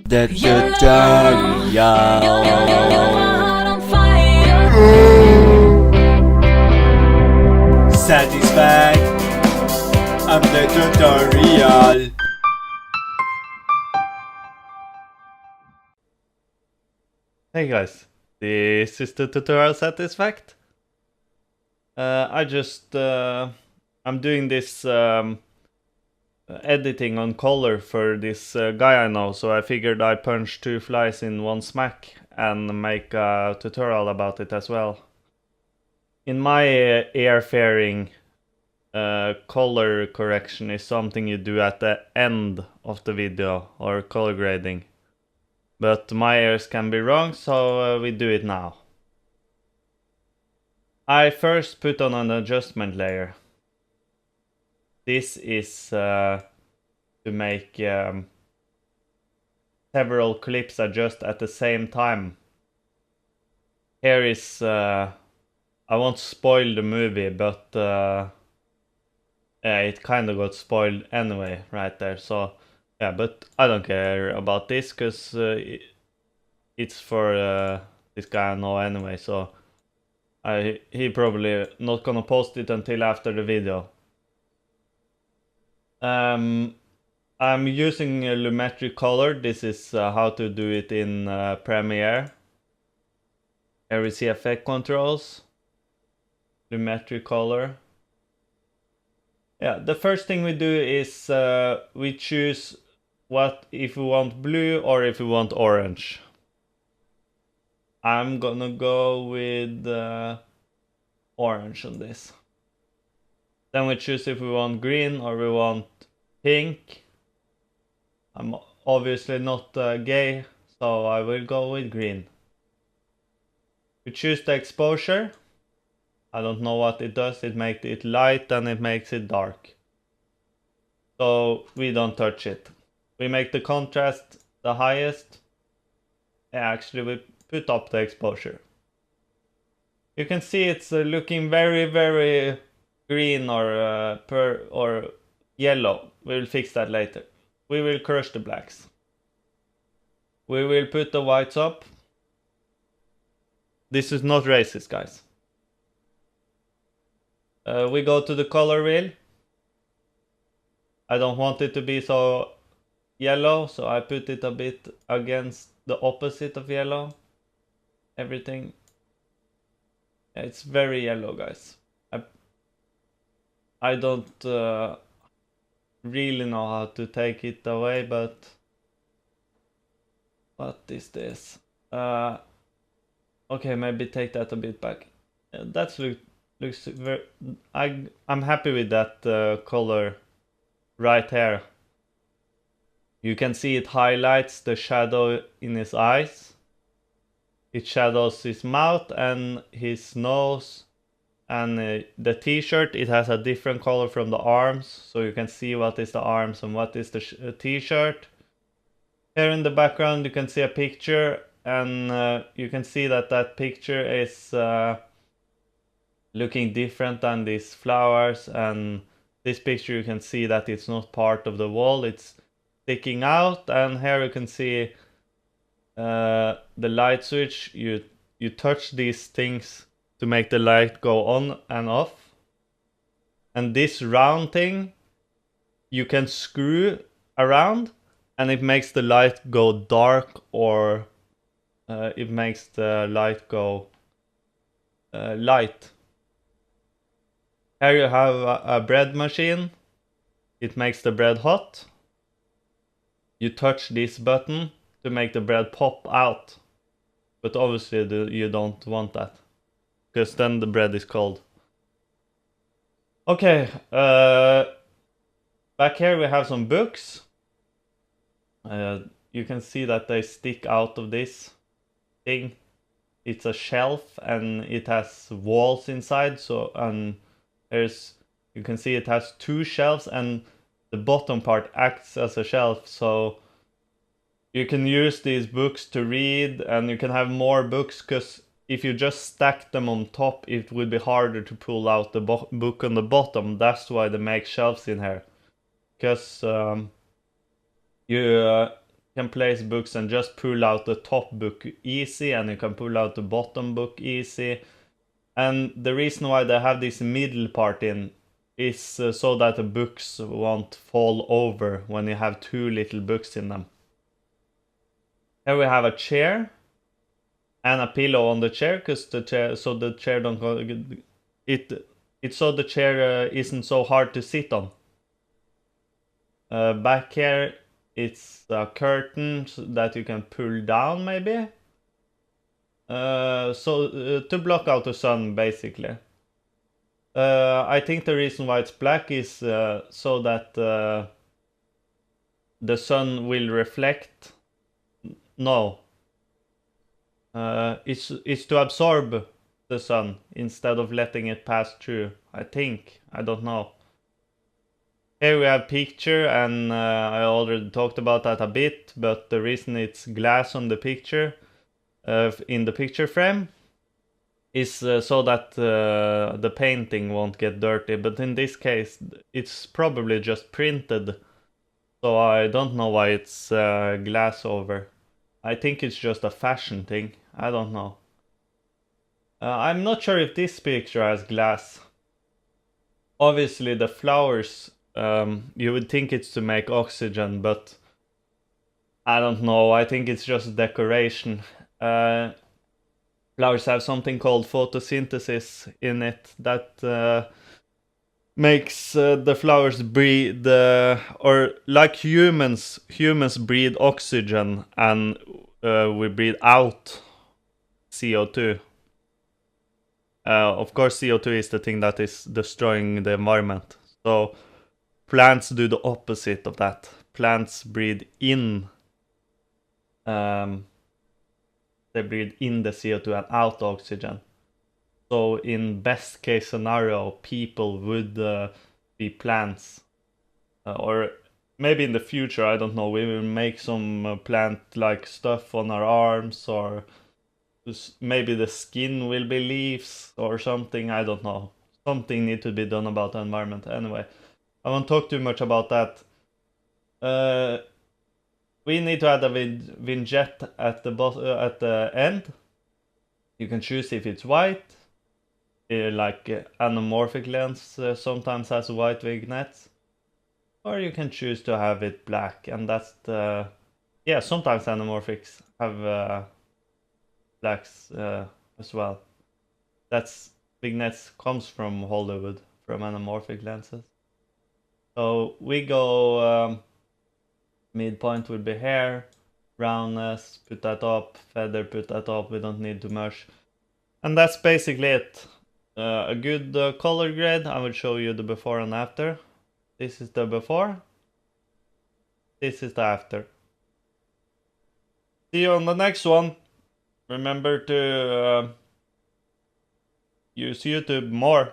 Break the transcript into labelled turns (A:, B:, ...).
A: The tutorial. Satisfied. I'm the tutorial.
B: Hey guys, this is the tutorial Satisfact. I'm doing this editing on color for this guy I know, so I figured I'd punch two flies in one smack and make a tutorial about it as well. In my airfaring, color correction is something you do at the end of the video, or color grading. But my airs can be wrong, so we do it now. I first put on an adjustment layer. This is to make several clips adjust at the same time. Here is, I won't spoil the movie, but yeah, it kind of got spoiled anyway right there. So yeah, but I don't care about this because it's for this guy I know anyway. So he probably not gonna post it until after the video. I'm using a Lumetri color. This is how to do it in Premiere. Here we see effect controls, Lumetri color. Yeah, the first thing we do is we choose if we want blue or if we want orange. I'm gonna go with orange on this. Then we choose if we want green or we want pink. I'm obviously not gay, so I will go with green. We choose the exposure. I don't know what it does. It makes it light and it makes it dark. So we don't touch it. We make the contrast the highest. Yeah, actually we put up the exposure. You can see it's looking very, very green or yellow. We'll fix that later. We will crush the blacks. We will put the whites up. This is not racist, guys. We go to the color wheel. I don't want it to be so yellow, so I put it a bit against the opposite of yellow. Everything. It's very yellow, guys. I don't really know how to take it away, but what is this? Okay, maybe take that a bit back. That looks very. I'm happy with that color right here. You can see it highlights the shadow in his eyes. It shadows his mouth and his nose. And the t-shirt, it has a different color from the arms, so you can see what is the arms and what is the t-shirt. Here in the background you can see a picture, and you can see that picture is looking different than these flowers, and this picture you can see that it's not part of the wall, it's sticking out. And here you can see the light switch. You touch these things to make the light go on and off. And this round thing you can screw around and it makes the light go dark, or it makes the light go light. Here you have a bread machine. It makes the bread hot. You touch this button to make the bread pop out. But obviously you don't want that, because then the bread is cold. Okay, back here we have some books. You can see that they stick out of this thing. It's a shelf and it has walls inside. So you can see it has two shelves, and the bottom part acts as a shelf. So you can use these books to read, and you can have more books, because if you just stack them on top, it would be harder to pull out the book on the bottom. That's why they make shelves in here. Because can place books and just pull out the top book easy, and you can pull out the bottom book easy. And the reason why they have this middle part in is so that the books won't fall over when you have too little books in them. Here we have a chair and a pillow on the chair, because the chair, so the chair don't go, it's so the chair isn't so hard to sit on. Back here it's a curtain that you can pull down maybe. To block out the sun basically. I think the reason why it's black is so that the sun will reflect. No. It's to absorb the sun instead of letting it pass through. I think. I don't know. Here we have picture, and I already talked about that a bit, but the reason it's glass on the picture, in the picture frame, is so that the painting won't get dirty. But in this case, it's probably just printed, so I don't know why it's glass over. I think it's just a fashion thing. I don't know. I'm not sure if this picture has glass. Obviously the flowers, you would think it's to make oxygen, but I don't know. I think it's just decoration. Flowers have something called photosynthesis in it that makes the flowers breathe, or like humans breathe oxygen, and we breathe out CO2. Of course, CO2 is the thing that is destroying the environment. So plants do the opposite of that. Plants breathe in. They breathe in the CO2 and out oxygen. So in best case scenario, people would be plants. Or maybe in the future, I don't know, we will make some plant-like stuff on our arms, or maybe the skin will be leaves or something, I don't know. Something needs to be done about the environment. Anyway, I won't talk too much about that. We need to add a vignette at the end. You can choose if it's white. Like anamorphic lens sometimes has white vignettes. Or you can choose to have it black, and that's the... Yeah, sometimes anamorphics have blacks as well. That's vignettes comes from Hollywood, from anamorphic lenses. So we go midpoint will be hair, roundness, put that up, feather, put that up, we don't need too much. And that's basically it. A good color grade. I will show you the before and after. This is the before. This is the after. See you on the next one. Remember to use YouTube more.